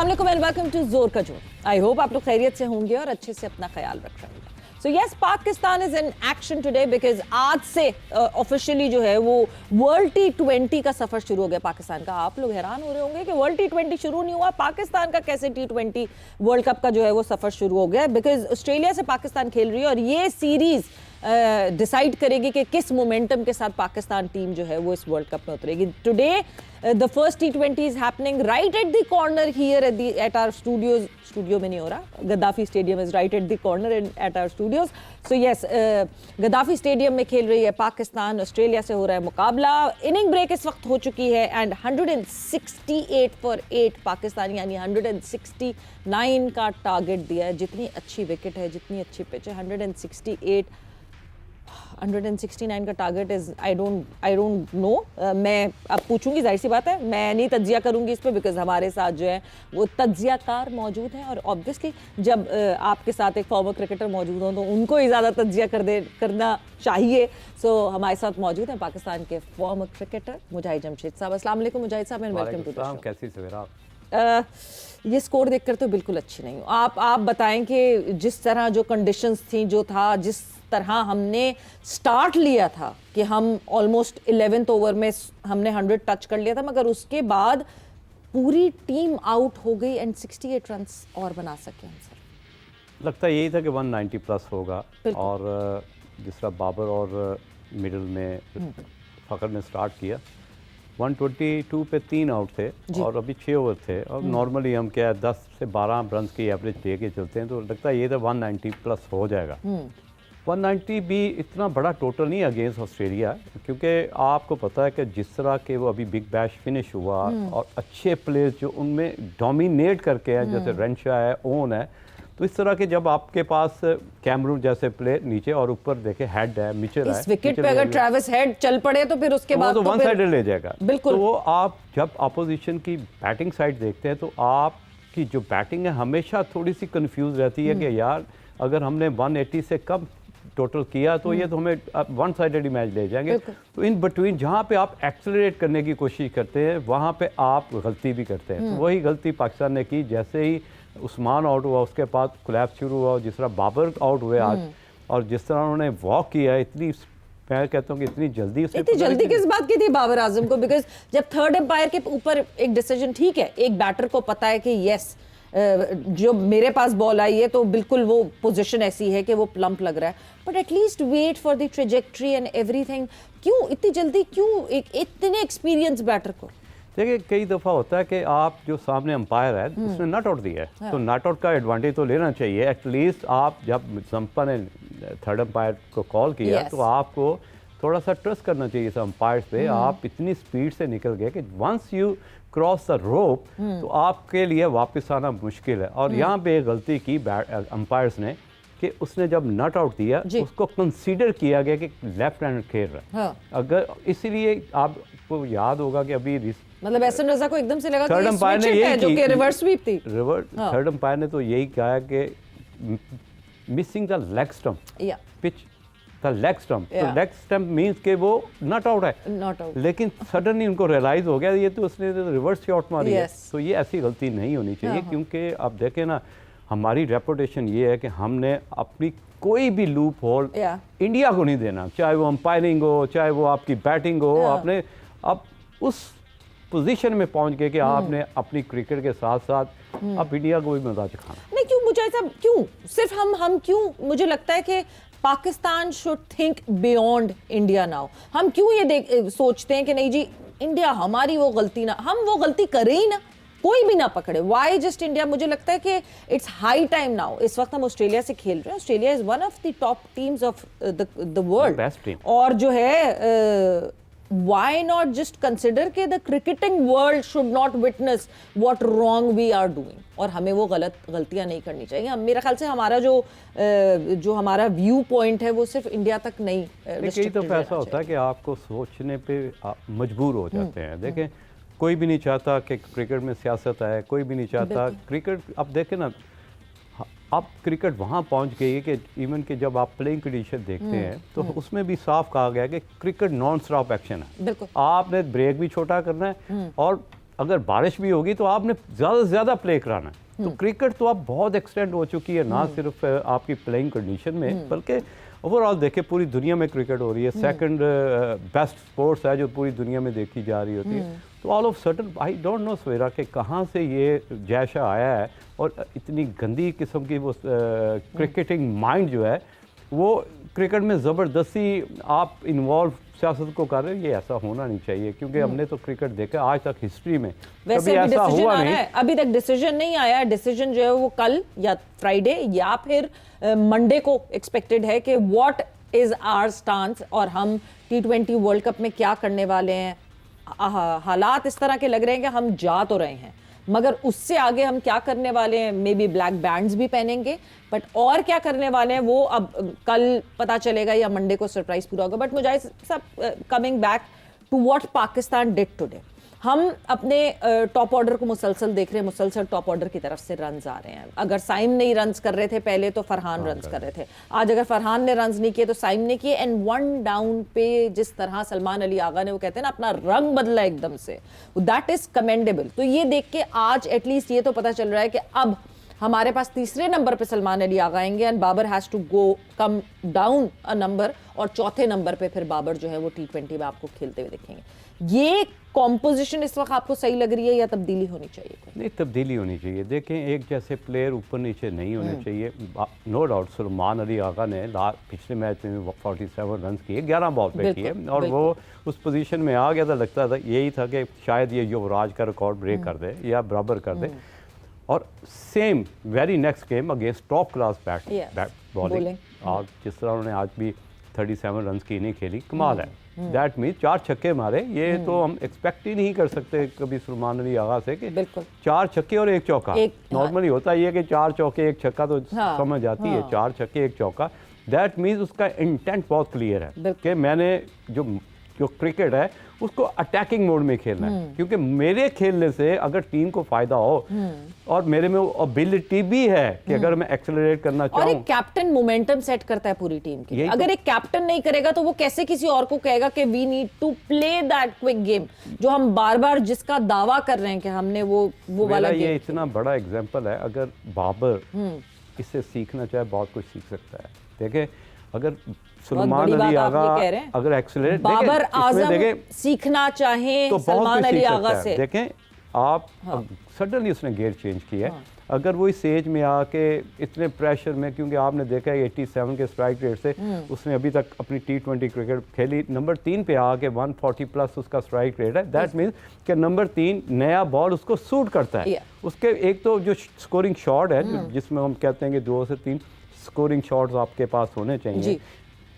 अस्सलाम वालेकुम and welcome to जोर का जोर। आई होप आप लोग खैरियत से होंगे और अच्छे से अपना ख्याल रख रहे हैं। So yes, Pakistan is in action today because आज से ऑफिशियली जो है वो वर्ल्ड T20 का सफर शुरू हो गया पाकिस्तान का। आप लोग हैरान हो रहे होंगे कि वर्ल्ड T20 शुरू नहीं हुआ, पाकिस्तान का कैसे T20 वर्ल्ड कप का जो है वो सफर शुरू हो गया, बिकॉज ऑस्ट्रेलिया से पाकिस्तान खेल रही है और ये सीरीज डिसाइड करेगी कि किस मोमेंटम के साथ पाकिस्तान टीम जो है वो इस वर्ल्ड कप में उतरेगी। Today the first T20 is happening right at the corner here at our studios. Studio में नहीं हो रहा, Gaddafi stadium is right at the corner at our studios. So yes, Gaddafi stadium में खेल रही है पाकिस्तान, ऑस्ट्रेलिया से हो रहा है मुकाबला। इनिंग ब्रेक इस वक्त हो चुकी है एंड 168 फॉर 8 पाकिस्तान, यानी 169 का टारगेट दिया है। जितनी अच्छी विकेट है, जितनी अच्छी पिच है, 169 का target is I don't no. मैं अब पूछूंगी, जाहिर सी बात है मैं नहीं तज्जिया करूंगी इस पे, बिकॉज हमारे साथ जो है वो तज्जियाकार मौजूद हैं और ऑब्वियसली जब आपके साथ एक फॉर्मर क्रिकेटर मौजूद हो तो उनको ही ज़्यादा तज्जिया करना चाहिए। सो हमारे साथ मौजूद हैं पाकिस्तान के फॉर्मर क्रिकेटर मुजाहिद जमशेद साहब। अस्सलाम वालेकुम मुजाहिद साहब and welcome to the show. कैसी सवेरा? ये स्कोर देखकर तो बिल्कुल अच्छी नहीं हूँ। आप बताएं कि जिस तरह जो कंडीशंस थी, जो था, जिस तरह हमने स्टार्ट लिया था कि हम ऑलमोस्ट 11th ओवर में हमने 100 टच कर लिया था, मगर उसके बाद पूरी टीम आउट हो गई एंड 68 रन और बना सके हम सर। लगता यही था कि 190 प्लस होगा और जिस तरह बाबर और मिडिल में फ़खर ने स्टार्ट किया 122 पे 3 आउट थे और अभी 6 ओवर थे और नॉर्मली हम क्या 10 से 12 रन की एवरेज दे के चलते हैं, तो लगता ये था 190 प्लस हो जाएगा। 190 भी इतना बड़ा टोटल नहीं अगेंस्ट ऑस्ट्रेलिया, क्योंकि आपको पता है कि जिस तरह के वो अभी बिग बैश फिनिश हुआ और अच्छे प्लेयर्स जो उनमें डोमिनेट करके हैं, जैसे रेंशा है, ओन है, तो इस तरह के जब आपके पास कैमरून जैसे प्लेयर नीचे और ऊपर देखे हेड है, मिचेल है, इस विकेट पे अगर ट्रेविस हेड चल पड़े तो फिर उसके बाद तो वन साइड ले जाएगा। बिल्कुल। तो आप जब अपोजिशन की बैटिंग साइड देखते हैं तो आपकी जो बैटिंग है हमेशा थोड़ी सी कंफ्यूज रहती है कि यार अगर हमने 180 से कम टोटल किया तो ये तो हमें वन साइडेड ही मैच ले जाएंगे। तो इन बिटवीन जहाँ पे आप एक्सेलरेट करने की कोशिश करते हैं वहाँ पे आप गलती भी करते हैं। तो वही गलती पाकिस्तान ने की। जैसे ही उस्मान आउट हुआ उसके बाद कोलैप्स शुरू हुआ, जिस तरह बाबर आउट हुए आज और जिस तरह उन्होंने वॉक किया, इतनी मैं कहता हूँ कि इतनी जल्दी किस बात की थी बाबर आजम को, बिकॉज जब थर्ड एम्पायर के ऊपर एक डिसीजन, ठीक है एक बैटर को पता है कि यस जो मेरे पास बॉल आई है तो बिल्कुल वो पोजीशन ऐसी है कि वो प्लम्प लग रहा है, but at least wait for the trajectory and everything. क्यों इतनी जल्दी, क्यों एक इतने एक्सपीरियंस बैटर को? देखिए कई दफ़ा होता है कि आप जो सामने अंपायर है उसने नॉट आउट दिया है तो नॉट आउट का एडवांटेज तो लेना चाहिए। एटलीस्ट आप जब संपा ने थर्ड अंपायर को कॉल किया तो आपको थोड़ा सा ट्रस्ट करना चाहिए इस अंपायर पे। आप इतनी स्पीड से निकल गए कि once you cross the rope तो आपके लिए वापस आना मुश्किल है। और यहाँ पे एक गलती की अंपायर्स ने कि उसने जब नॉट आउट दिया उसको कंसीडर किया गया कि लेफ्ट हैंड खेल रहा है। अगर इसीलिए आपको याद होगा कि अभी मतलब एहसन रजा को एकदम से लगा थर्ड अंपायर ने यही जो कि रिवर्स स्वीप थी। थर्ड अंपायर ने तो यही कहा कि missing the leg stump pitch the leg stump, तो लेग स्टंप मींस कि वो नॉट आउट है, नॉट आउट। लेकिन सडनली उनको रियलाइज हो गया ये तो उसने तो रिवर्स शॉट मारी है। तो ये ऐसी गलती नहीं होनी चाहिए, क्योंकि आप देखें ना हमारी रेपुटेशन ये है कि हमने अपनी कोई भी लूप होल इंडिया को नहीं देना, चाहे वो अंपायरिंग हो, चाहे वो आपकी बैटिंग हो। आपने अब उस पोजीशन में पहुंच गए कि आपने अपनी क्रिकेट के साथ साथ अब इंडिया को भी मजा चखाना। नहीं क्यों मुझे ऐसा क्यों सिर्फ हम क्यों, मुझे लगता है कि Pakistan should think beyond India now. हम क्यों ये सोचते हैं कि नहीं जी इंडिया हमारी वो गलती ना, हम वो गलती करें ही ना, कोई भी ना पकड़े, वाई जस्ट इंडिया। मुझे लगता है कि इट्स हाई टाइम नाउ। इस वक्त हम ऑस्ट्रेलिया से खेल रहे हैं, Australia is one of the top teams of the world, और जो है why not just consider कि the cricketing world should not witness what wrong we are doing, और हमें वो गलतियां नहीं करनी चाहिए। मेरा ख्याल से हमारा जो हमारा व्यू पॉइंट है वो सिर्फ इंडिया तक नहीं कई दफ़ा ऐसा होता है कि आपको सोचने पे मजबूर हो जाते हैं। देखें कोई भी नहीं चाहता कि क्रिकेट में सियासत है, कोई भी नहीं चाहता क्रिकेट। अब देखें ना अब क्रिकेट वहाँ पहुँच गई है कि इवन कि जब आप प्लेइंग कंडीशन देखते हैं तो उसमें भी साफ कहा गया है कि क्रिकेट नॉन स्टॉप एक्शन है। आपने ब्रेक भी छोटा करना है और अगर बारिश भी होगी तो आपने ज़्यादा से ज़्यादा प्ले कराना है। तो क्रिकेट तो आप बहुत एक्सटेंड हो चुकी है, ना सिर्फ आपकी प्लेइंग कंडीशन में, बल्कि ओवरऑल देखें पूरी दुनिया में क्रिकेट हो रही है, सेकंड बेस्ट स्पोर्ट्स है जो पूरी दुनिया में देखी जा रही होती है। तो all of sudden I don't know Savera कि कहाँ से ये जैशा आया है और इतनी गंदी किस्म की वो क्रिकेटिंग माइंड जो है वो क्रिकेट में ज़बरदस्ती आप इन्वॉल्व सियासत को कर रहे हैं। ये ऐसा होना नहीं चाहिए, क्योंकि हमने तो क्रिकेट देखा आज तक हिस्ट्री में वैसे कभी भी ऐसा डिसीजन हुआ आ नहीं। रहा है, अभी तक डिसीजन नहीं आया। डिसीजन जो है वो कल या फ्राइडे या फिर मंडे को एक्सपेक्टेड है कि व्हाट इज आवर स्टांस और हम T20 वर्ल्ड कप में क्या करने वाले हैं। हालात इस तरह के लग रहे हैं कि हम जा तो रहे हैं, मगर उससे आगे हम क्या करने वाले हैं, मे बी ब्लैक बैंड्स भी पहनेंगे, बट और क्या करने वाले हैं वो अब कल पता चलेगा या मंडे को सरप्राइज पूरा होगा। बट मुझे सब coming back to what Pakistan did today, हम अपने टॉप ऑर्डर को मुसलसल देख रहे हैं, मुसलसल टॉप ऑर्डर की तरफ से रन्स आ रहे हैं। अगर साइम नहीं रन्स कर रहे थे पहले तो फरहान रन्स कर रहे थे, आज अगर फरहान ने रन्स नहीं किए तो साइम ने किए। एंड वन डाउन पे जिस तरह सलमान अली आगा ने, वो कहते हैं ना, अपना रंग बदला एकदम से, दैट इज कमेंडेबल। तो ये देख के आज एटलीस्ट ये तो पता चल रहा है कि अब हमारे पास तीसरे नंबर पे सलमान अली आगा आएंगे and Babar has to go come down a number, और चौथे नंबर पे फिर बाबर जो है वो T20 में आपको खेलते हुए दिखेंगे। ये कॉम्पोजिशन इस वक्त आपको सही लग रही है या तब्दीली होनी चाहिए? नहीं, तब्दीली होनी चाहिए। देखें, एक जैसे प्लेयर ऊपर नीचे नहीं होने चाहिए। नो डाउट सलमान अली आगा ने पिछले मैच में 47 रन किए, 11 बॉल पे किए, और वो उस पोजीशन में आ गया था, लगता था यही था कि शायद ये युवराज का रिकॉर्ड ब्रेक कर दे या बराबर कर दे। और same very next game against top class bat bowling, और जिस तरह उन्होंने आज भी 37 रन की इनिंग खेली, कमाल है। दैट मीन 4 छक्के मारे, ये तो हम एक्सपेक्ट ही नहीं कर सकते कभी सलमान अली आगा से कि 4 छक्के और 1 चौका। नॉर्मली होता ही है कि 4 चौके 1 छक्का तो समझ आती है, 4 छक्के 1 चौका। दैट मीन्स उसका इंटेंट बहुत क्लियर है कि मैंने जो क्रिकेट है उसको अटैकिंग मोड में खेलना है, क्योंकि मेरे खेलने से अगर टीम को फायदा हो और मेरे में एबिलिटी भी है कि अगर मैं एक्सेलरेट करना चाहूं। और एक कैप्टन मोमेंटम सेट करता है पूरी टीम की। अगर एक कैप्टन नहीं करेगा तो वो कैसे किसी और को कहेगा कि we need to play that quick game, जो हम बार बार जिसका दावा कर रहे हैं कि हमने वो वाला गेम। ये इतना बड़ा एग्जाम्पल है, अगर बाबर इससे सीखना चाहे बहुत कुछ सीख सकता है। देखें, अगर सलमान अली आगा अगर एक्सेलरेट, बाबर आजम सीखना चाहे तो सलमान अली आगा से, देखें आप सडनली उसने गेयर चेंज किया है। अगर वो इस एज में आके इतने प्रेशर में, क्योंकि आपने देखा है 87 के स्ट्राइक रेट से उसने अभी तक अपनी T20 क्रिकेट खेली, नंबर 3 पे आके 140 प्लस उसका स्ट्राइक रेट है। दैट मीन्स कि नंबर 3 नया बॉल उसको सूट करता है। उसके एक तो जो स्कोरिंग शॉट है, जिसमें हम कहते हैं कि 2 से 3 स्कोरिंग शॉट्स आपके पास होने चाहिए।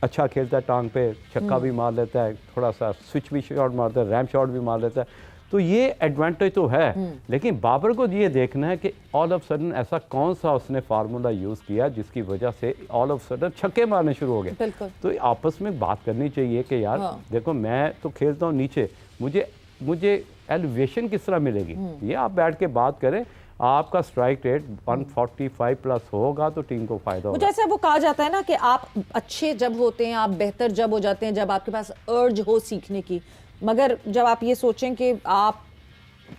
अच्छा खेलता है, टांग पे छक्का भी मार लेता है, थोड़ा सा स्विच भी शॉट मारता है, रैम शॉट भी मार लेता है, तो ये एडवांटेज तो है। लेकिन बाबर को ये देखना है कि ऑल ऑफ सडन ऐसा कौन सा उसने फार्मूला यूज़ किया जिसकी वजह से ऑल ऑफ सडन छक्के मारने शुरू हो गए। तो आपस में बात करनी चाहिए कि यार देखो, मैं तो खेलता हूँ नीचे, मुझे एलिवेशन किस तरह मिलेगी, ये आप बैठ के बात करें। आपका स्ट्राइक रेट 145 प्लस होगा तो टीम को फायदा होगा। जैसे वो कहा जाता है ना कि आप अच्छे जब होते हैं, आप बेहतर जब हो जाते हैं जब आपके पास अर्ज हो सीखने की। मगर जब आप ये सोचें कि आप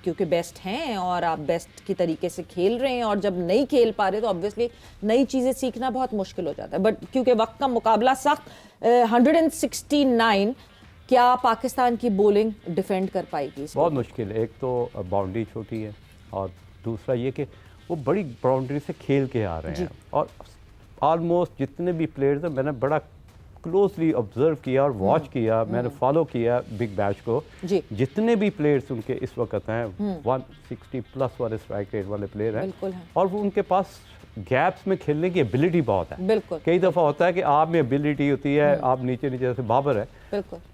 क्योंकि बेस्ट हैं और आप बेस्ट की तरीके से खेल रहे हैं और जब नहीं खेल पा रहे तो ऑब्वियसली नई चीज़ें सीखना बहुत मुश्किल हो जाता है। बट क्योंकि वक्त का मुकाबला सख्त, 169, क्या पाकिस्तान की बॉलिंग डिफेंड कर पाएगी? बहुत मुश्किल है। एक तो बाउंड्री छोटी है और दूसरा ये कि वो बड़ी बाउंड्री से खेल के आ रहे हैं, और ऑलमोस्ट जितने भी प्लेयर्स हैं मैंने बड़ा क्लोजली ऑब्जर्व किया और वॉच किया, मैंने फॉलो किया बिग बैश को। जितने भी प्लेयर्स उनके इस वक्त हैं 160 प्लस वाले स्ट्राइक रेट वाले प्लेयर हैं, और वो उनके पास गैप्स में खेलने की एबिलिटी बहुत है। कई दफ़ा होता है कि आप में एबिलिटी होती है, आप नीचे जैसे बाबर है,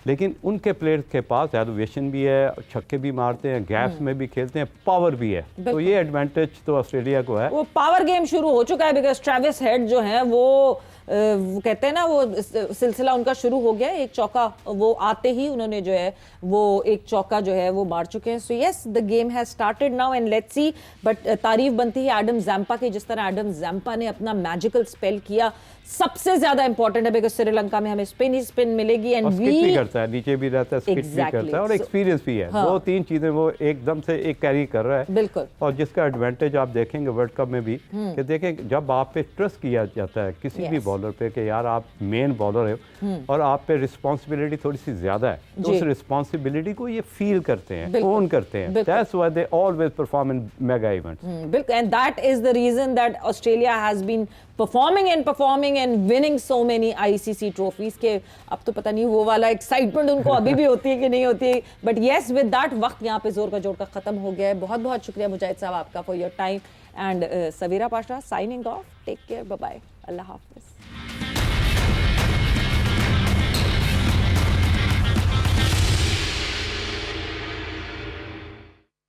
लेकिन उनके प्लेयर्स के पास एलिवेशन भी है, छक्के भी मारते हैं, गैप्स में भी खेलते हैं, पावर भी है। तो ये एडवांटेज तो ऑस्ट्रेलिया को है। वो पावर गेम शुरू हो चुका है बिकॉज ट्रेविस हेड जो है वो वो कहते हैं ना वो सिलसिला उनका शुरू हो गया, एक चौका वो आते ही उन्होंने जो है वो एक चौका जो है वो मार चुके हैं। So yes, the game has started now and let's see. But तारीफ बनती है एडम जैम्पा की, जिस तरह एडम जैम्पा ने अपना मैजिकल स्पेल किया, सबसे ज्यादा इंपॉर्टेंट है बिकॉज श्रीलंका में हमें स्पिन ही स्पिन मिलेगी एंड स्किट भी करता है, नीचे भी रहता है, स्किट भी करता है और एक्सपीरियंस भी है। दो तीन चीजें वो एकदम से एक कैरी कर रहा है। बिल्कुल। और जिसका एडवांटेज आप देखेंगे वर्ल्ड कप में भी कि देखें जब आप पे ट्रस्ट किया जाता है किसी भी बॉलर पे कि यार आप मेन बॉलर है और आप पे रिस्पॉन्सिबिलिटी थोड़ी सी ज्यादा है, तो उस रिस्पॉन्सिबिलिटी को ये फील करते हैं, ओन करते हैं। That's why they always perform in mega events. बिल्कुल, and that is the reason that Australia has been performing and winning so many ICC trophies के अब तो पता नहीं वो वाला एक्साइटमेंट उनको अभी भी होती है कि नहीं होती है, बट येस विद दैट वक्त यहाँ पे जोर का जोर का खत्म हो गया है। बहुत बहुत शुक्रिया मुजाहिद साहब आपका for your time and Saveera Pasha signing off, take care, bye bye, अल्लाह हाफिज।